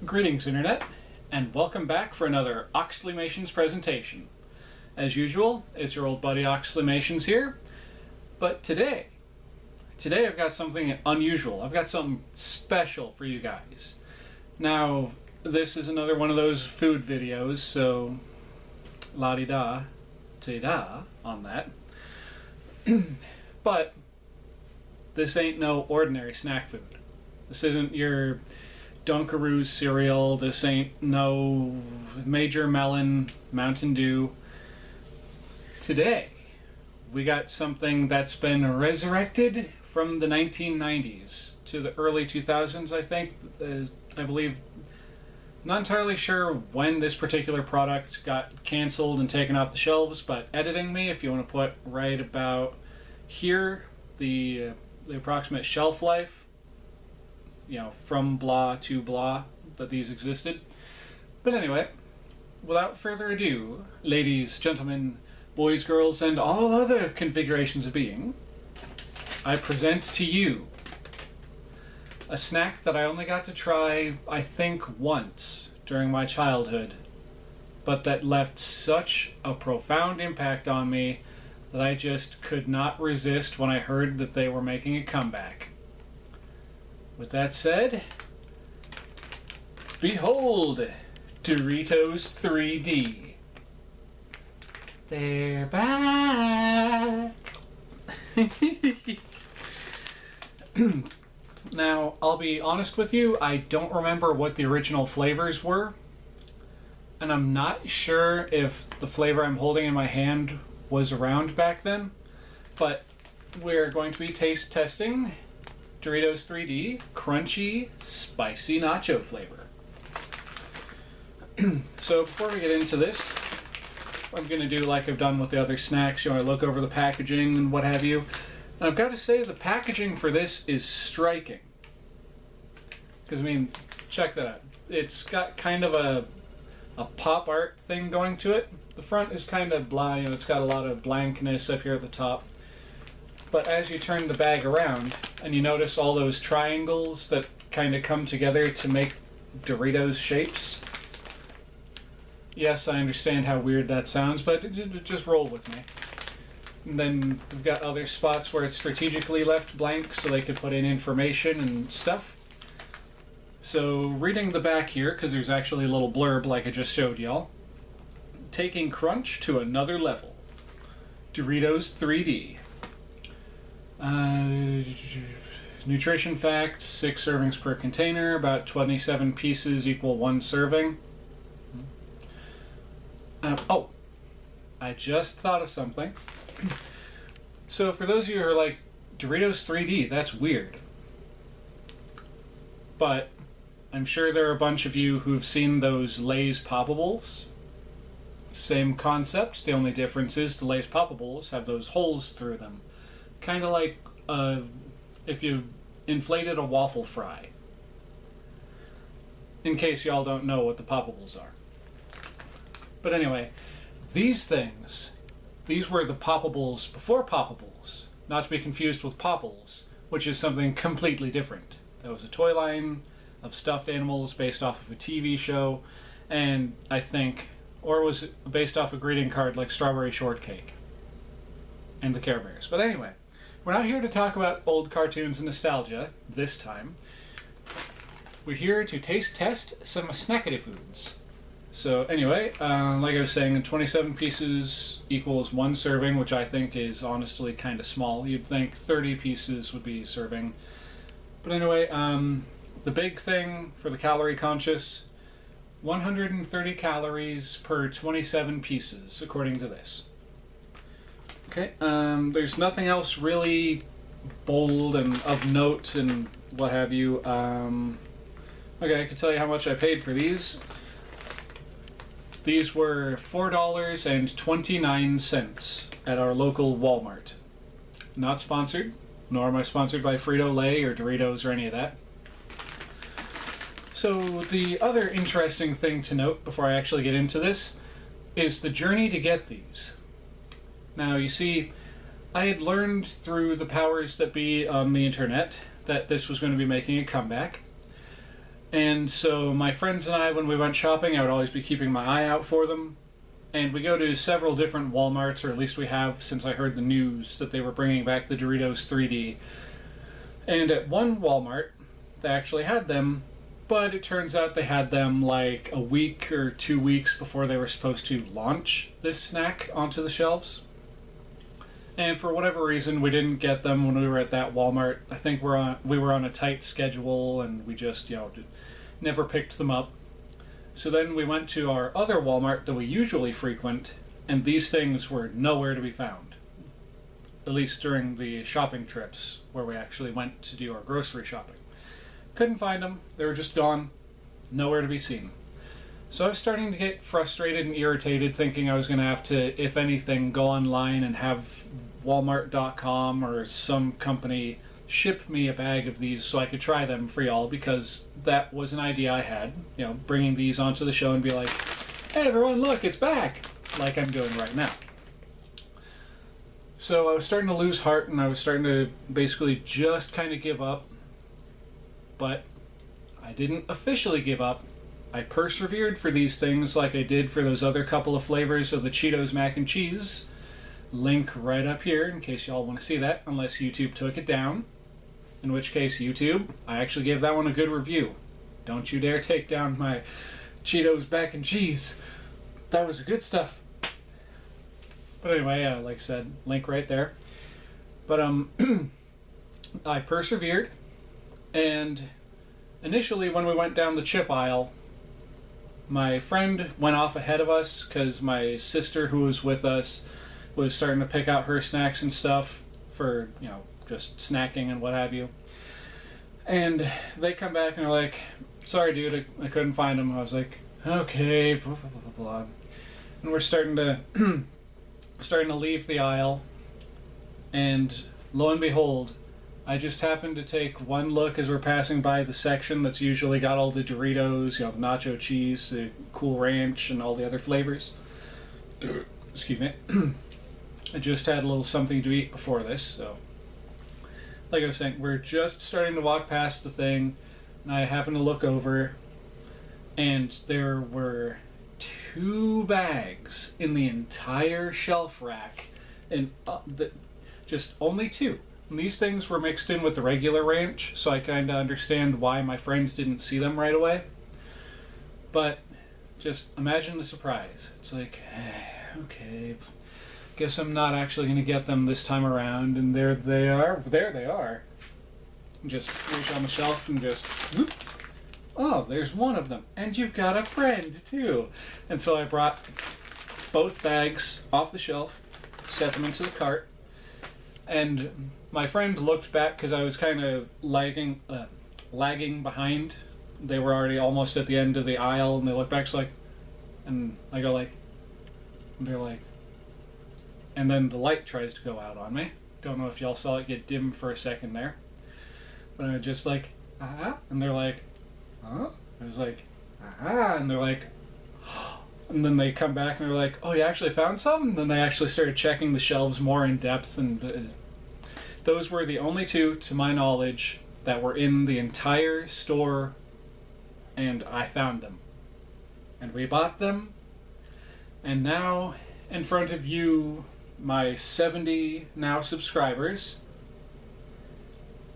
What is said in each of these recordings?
Greetings, Internet, and welcome back for another Oxleymations presentation. As usual, it's your old buddy Oxleymations here, but today I've got something unusual. I've got something special for you guys. Now, this is another one of those food videos, so la-di-da, ti-da on that. But this ain't no ordinary snack food. This isn't your Dunkaroos cereal. This ain't no Major Melon Mountain Dew. Today, we got something that's been resurrected from the 1990s to the early 2000s, I think. I believe. Not entirely sure when this particular product got canceled and taken off the shelves, but editing me, if you want to put right about here, the approximate shelf life, from blah to blah, that these existed. But anyway, without further ado, ladies, gentlemen, boys, girls, and all other configurations of being, I present to you a snack that I only got to try, I think, once during my childhood, but that left such a profound impact on me that I just could not resist when I heard that they were making a comeback. With that said, behold, Doritos 3D. They're back! Now, I'll be honest with you, I don't remember what the original flavors were, and I'm not sure if the flavor I'm holding in my hand was around back then, but we're going to be taste testing Doritos 3D Crunchy Spicy Nacho flavor. So before we get into this, I'm going to do like I've done with the other snacks. I look over the packaging and what have you. And I've got to say the packaging for this is striking. Because, check that out. It's got kind of a pop art thing going to it. The front is kind of blah, it's got a lot of blankness up here at the top. But as you turn the bag around, and you notice all those triangles that kind of come together to make Doritos shapes. Yes, I understand how weird that sounds, but just roll with me. And then we've got other spots where it's strategically left blank so they could put in information and stuff. So reading the back here, because there's actually a little blurb like I just showed y'all. Taking crunch to another level. Doritos 3D. Nutrition facts, 6 servings per container, about 27 pieces equal 1 serving. I just thought of something. So for those of you who are like, Doritos 3D, that's weird. But I'm sure there are a bunch of you who've seen those Lay's Poppables. Same concept, the only difference is the Lay's Poppables have those holes through them. Kind of like if you inflated a waffle fry. In case y'all don't know what the Poppables are. But anyway, these were the Poppables before Poppables. Not to be confused with Popples, which is something completely different. That was a toy line of stuffed animals based off of a TV show, and I think, or was it based off a greeting card like Strawberry Shortcake and the Care Bears. But anyway, we're not here to talk about old cartoons and nostalgia this time. We're here to taste test some snackety foods. So anyway, like I was saying, 27 pieces equals 1 serving, which I think is honestly kind of small. You'd think 30 pieces would be serving. But anyway, the big thing for the calorie conscious, 130 calories per 27 pieces, according to this. Okay, there's nothing else really bold and of note and what have you. Okay, I can tell you how much I paid for these. These were $4.29 at our local Walmart. Not sponsored, nor am I sponsored by Frito-Lay or Doritos or any of that. So the other interesting thing to note before I actually get into this is the journey to get these. Now, you see, I had learned through the powers that be on the internet that this was going to be making a comeback. And so my friends and I, when we went shopping, I would always be keeping my eye out for them. And we go to several different Walmarts, or at least we have since I heard the news that they were bringing back the Doritos 3D. And at one Walmart, they actually had them, but it turns out they had them like a week or 2 weeks before they were supposed to launch this snack onto the shelves. And for whatever reason, we didn't get them when we were at that Walmart. I think we were on a tight schedule, and we just, never picked them up. So then we went to our other Walmart that we usually frequent, and these things were nowhere to be found. At least during the shopping trips where we actually went to do our grocery shopping. Couldn't find them. They were just gone. Nowhere to be seen. So I was starting to get frustrated and irritated, thinking I was going to have to, if anything, go online and have Walmart.com or some company ship me a bag of these so I could try them for y'all, because that was an idea I had. Bringing these onto the show and be like, hey everyone, look, it's back! Like I'm doing right now. So I was starting to lose heart, and I was starting to basically just kind of give up. But I didn't officially give up. I persevered for these things like I did for those other couple of flavors of the Cheetos mac and cheese. Link right up here in case y'all want to see that, unless YouTube took it down. In which case, YouTube, I actually gave that one a good review. Don't you dare take down my Cheetos mac and cheese. That was good stuff. But anyway, like I said, link right there. But I persevered, and initially when we went down the chip aisle, my friend went off ahead of us because my sister, who was with us, was starting to pick out her snacks and stuff for, just snacking and what have you. And they come back and are like, sorry dude, I couldn't find them. I was like, okay, blah, blah, blah, blah. And we're starting to leave the aisle, and lo and behold, I just happened to take one look as we're passing by the section that's usually got all the Doritos, the nacho cheese, the Cool Ranch, and all the other flavors. Excuse me. I just had a little something to eat before this, so like I was saying, we're just starting to walk past the thing, and I happen to look over, and there were 2 bags in the entire shelf rack, and just only 2. And these things were mixed in with the regular ranch, so I kind of understand why my friends didn't see them right away. But just imagine the surprise. It's like, okay, guess I'm not actually going to get them this time around, and there they are. There they are. Just reach on the shelf and just, whoop. Oh, there's one of them. And you've got a friend, too. And so I brought both bags off the shelf, set them into the cart, and my friend looked back because I was kind of lagging behind. They were already almost at the end of the aisle, and they looked back, so like, and I go like, and they're like, and then the light tries to go out on me. Don't know if y'all saw it get dim for a second there. But I was just like, and they're like, huh? I was like, and they're like, and then they come back and they're like, oh, you actually found some? And then they actually started checking the shelves more in depth, and those were the only 2, to my knowledge, that were in the entire store, and I found them. And we bought them, and now, in front of you, my 70 now subscribers,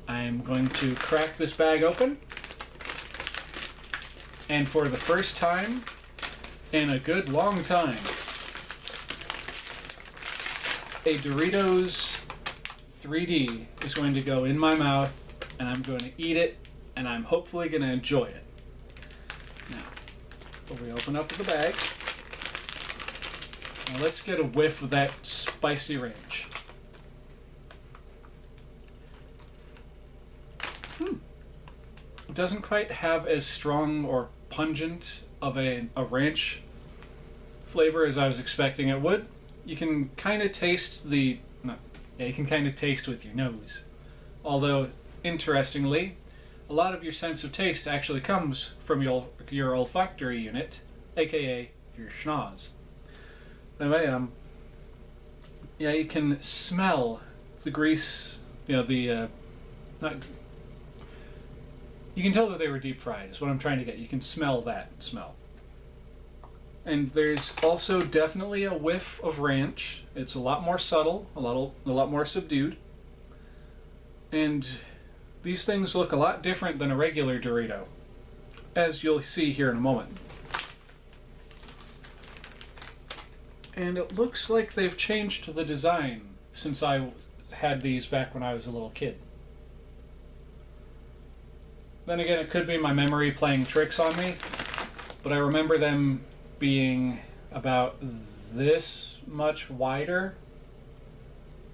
I'm going to crack this bag open, and for the first time in a good long time, a Doritos 3D is going to go in my mouth, and I'm going to eat it, and I'm hopefully going to enjoy it. Now, we open up the bag. Now let's get a whiff of that spicy ranch. It doesn't quite have as strong or pungent of a ranch flavor as I was expecting it would. You can kind of taste you can kind of taste with your nose. Although, interestingly, a lot of your sense of taste actually comes from your olfactory unit, aka your schnoz. Anyway, yeah, you can smell the grease, you You can tell that they were deep fried, is what I'm trying to get. You can smell that smell. And there's also definitely a whiff of ranch. It's a lot more subtle, a lot more subdued. And these things look a lot different than a regular Dorito, as you'll see here in a moment. And it looks like they've changed the design since I had these back when I was a little kid. Then again, it could be my memory playing tricks on me, but I remember them being about this much wider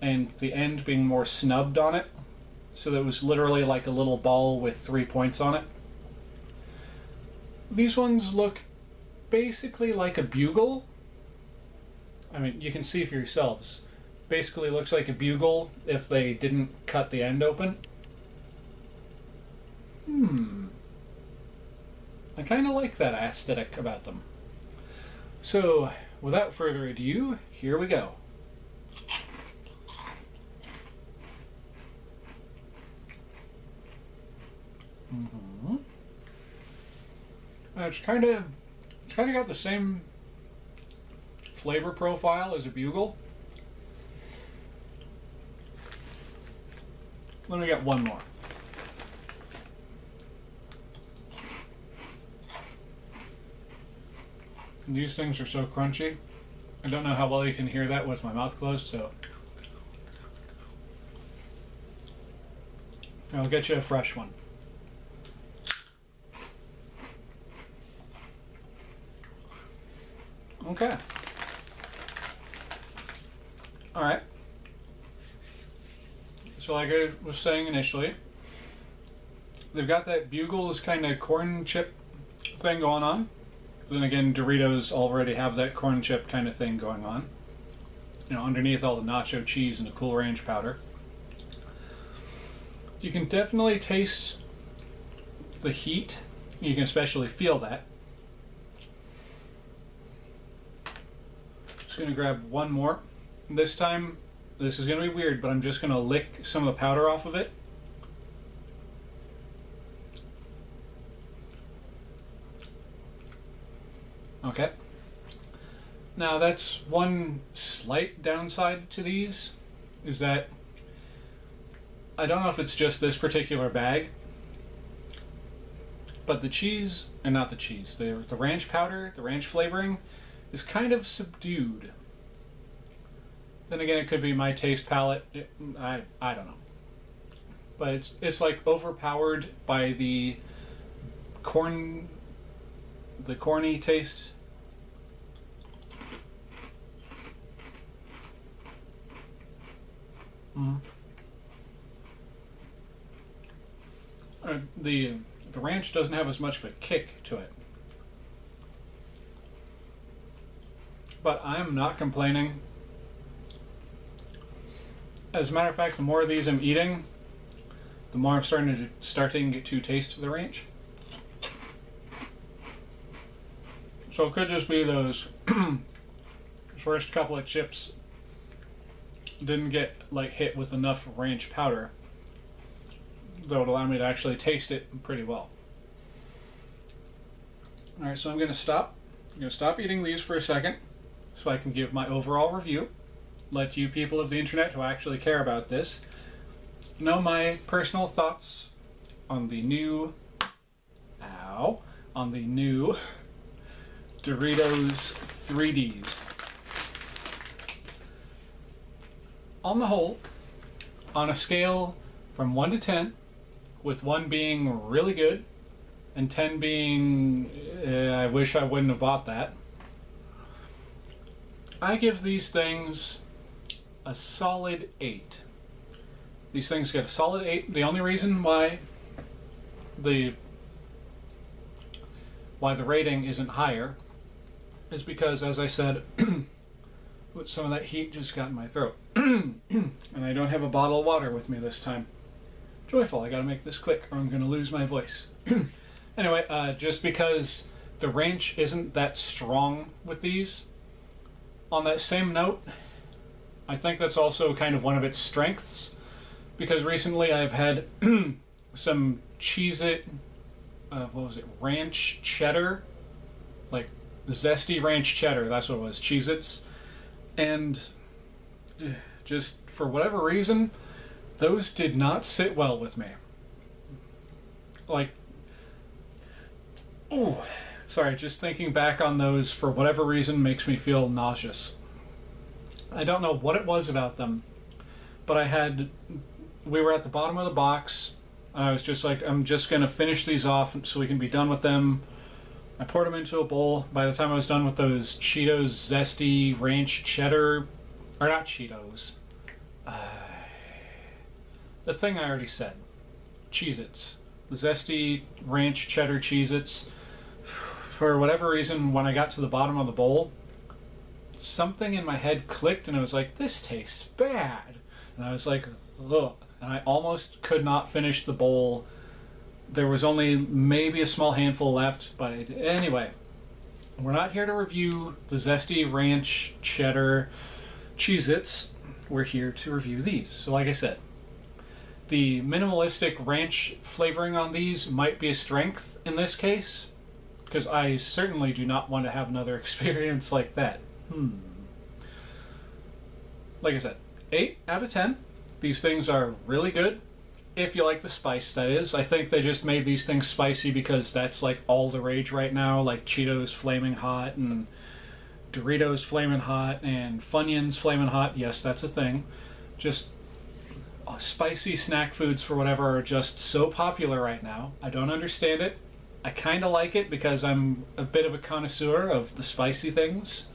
and the end being more snubbed on it, so that it was literally like a little ball with 3 points on it. These ones look basically like a bugle. I mean, you can see for yourselves. Basically looks like a bugle if they didn't cut the end open. I kind of like that aesthetic about them. So, without further ado, here we go. It's kind of got the same flavor profile as a bugle. Let me get one more. These things are so crunchy. I don't know how well you can hear that with my mouth closed, so I'll get you a fresh one. Okay. Alright. So like I was saying initially, they've got that Bugles kind of corn chip thing going on. Then again, Doritos already have that corn chip kind of thing going on. You know, underneath all the nacho cheese and the Cool Ranch powder. You can definitely taste the heat. You can especially feel that. Just going to grab one more. This time, this is going to be weird, but I'm just going to lick some of the powder off of it. Okay. Now that's one slight downside to these, is that I don't know if it's just this particular bag, but the cheese, and not the cheese, the ranch powder, the ranch flavoring, is kind of subdued. Then again, it could be my taste palette. I don't know. But it's like overpowered by the corny taste. The ranch doesn't have as much of a kick to it. But I'm not complaining. As a matter of fact, the more of these I'm eating, the more I'm starting to taste the ranch. So it could just be those first couple of chips didn't get like hit with enough ranch powder that would allow me to actually taste it pretty well. Alright, so I'm going to stop eating these for a second so I can give my overall review. Let you people of the internet who actually care about this know my personal thoughts on the new Doritos 3Ds. On the whole, on a scale from 1 to 10, with 1 being really good and 10 being I wish I wouldn't have bought that, I give these things a solid 8. These things get a solid 8. The only reason why the rating isn't higher is because, as I said, some of that heat just got in my throat. And I don't have a bottle of water with me this time. Joyful, I gotta make this quick or I'm gonna lose my voice. Anyway, just because the ranch isn't that strong with these, on that same note, I think that's also kind of one of its strengths, because recently I've had some Cheez-It what was it? Ranch cheddar, like zesty ranch cheddar. That's what it was. Cheez-Its, and just for whatever reason, those did not sit well with me. Like, oh, sorry. Just thinking back on those for whatever reason makes me feel nauseous. I don't know what it was about them, but we were at the bottom of the box, and I was just like, I'm just going to finish these off so we can be done with them. I poured them into a bowl. By the time I was done with those Cheetos Zesty Ranch Cheddar, or not Cheetos, the thing I already said, Cheez-Its. The Zesty Ranch Cheddar Cheez-Its. For whatever reason, when I got to the bottom of the bowl, something in my head clicked and it was like, this tastes bad. And I was like, ugh. And I almost could not finish the bowl. There was only maybe a small handful left, but anyway, we're not here to review the Zesty Ranch Cheddar Cheez-Its. We're here to review these. So like I said, the minimalistic ranch flavoring on these might be a strength in this case, because I certainly do not want to have another experience like that. Like I said, 8 out of 10. These things are really good. If you like the spice, that is. I think they just made these things spicy because that's like all the rage right now. Like Cheetos Flaming Hot and Doritos Flaming Hot and Funyuns Flaming Hot. Yes, that's a thing. Just spicy snack foods for whatever are just so popular right now. I don't understand it. I kind of like it because I'm a bit of a connoisseur of the spicy things.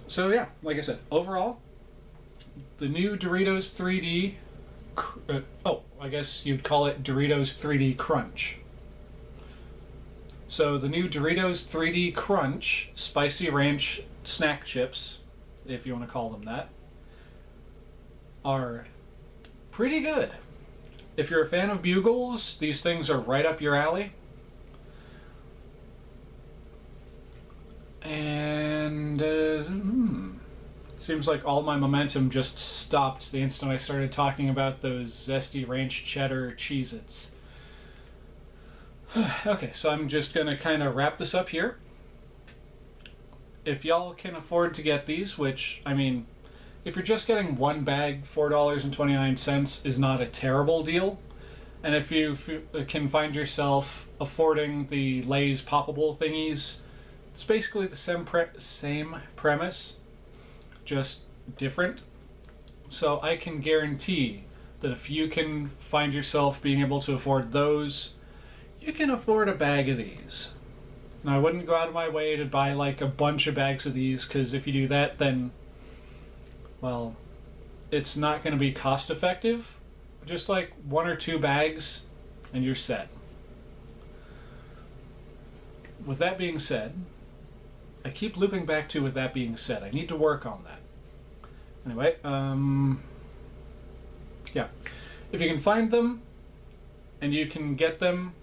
So yeah, like I said, overall, the new Doritos 3D, I guess you'd call it Doritos 3D Crunch. So the new Doritos 3D Crunch Spicy Ranch Snack Chips, if you want to call them that, are pretty good. If you're a fan of Bugles, these things are right up your alley. And seems like all my momentum just stopped the instant I started talking about those Zesty Ranch Cheddar Cheez-Its. Okay, so I'm just going to kind of wrap this up here. If y'all can afford to get these, which, I mean, if you're just getting one bag, $4.29 is not a terrible deal. And if you can find yourself affording the Lay's poppable thingies, it's basically the same premise, just different. So I can guarantee that if you can find yourself being able to afford those, you can afford a bag of these. Now, I wouldn't go out of my way to buy like a bunch of bags of these, because if you do that, then, well, it's not going to be cost effective. Just like 1 or 2 bags and you're set. With that being said, I keep looping back to with that being said. I need to work on that. Anyway, yeah. If you can find them and you can get them,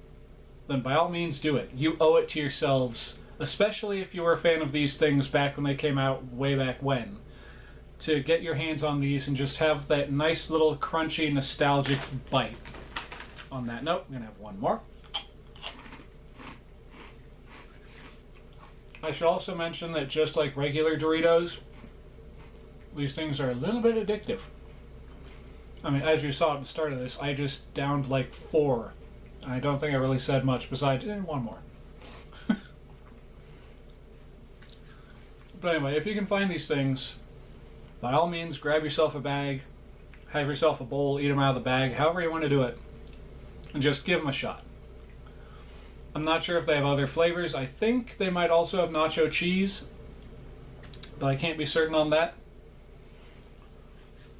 then by all means do it. You owe it to yourselves, especially if you were a fan of these things back when they came out way back when, to get your hands on these and just have that nice little crunchy, nostalgic bite. On that note, I'm going to have one more. I should also mention that just like regular Doritos, these things are a little bit addictive. I mean, as you saw at the start of this, I just downed like 4. And I don't think I really said much besides, one more. But anyway, if you can find these things, by all means, grab yourself a bag, have yourself a bowl, eat them out of the bag, however you want to do it, and just give them a shot. I'm not sure if they have other flavors. I think they might also have nacho cheese, but I can't be certain on that.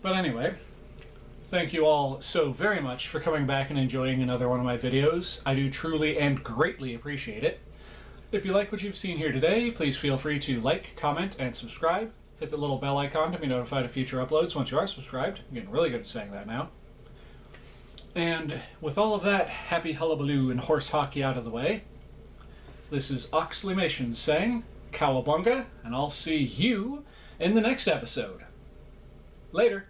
But anyway, thank you all so very much for coming back and enjoying another one of my videos. I do truly and greatly appreciate it. If you like what you've seen here today, please feel free to like, comment, and subscribe. Hit the little bell icon to be notified of future uploads once you are subscribed. I'm getting really good at saying that now. And with all of that happy hullabaloo and horse hockey out of the way, this is Oxleymations saying cowabunga, and I'll see you in the next episode. Later.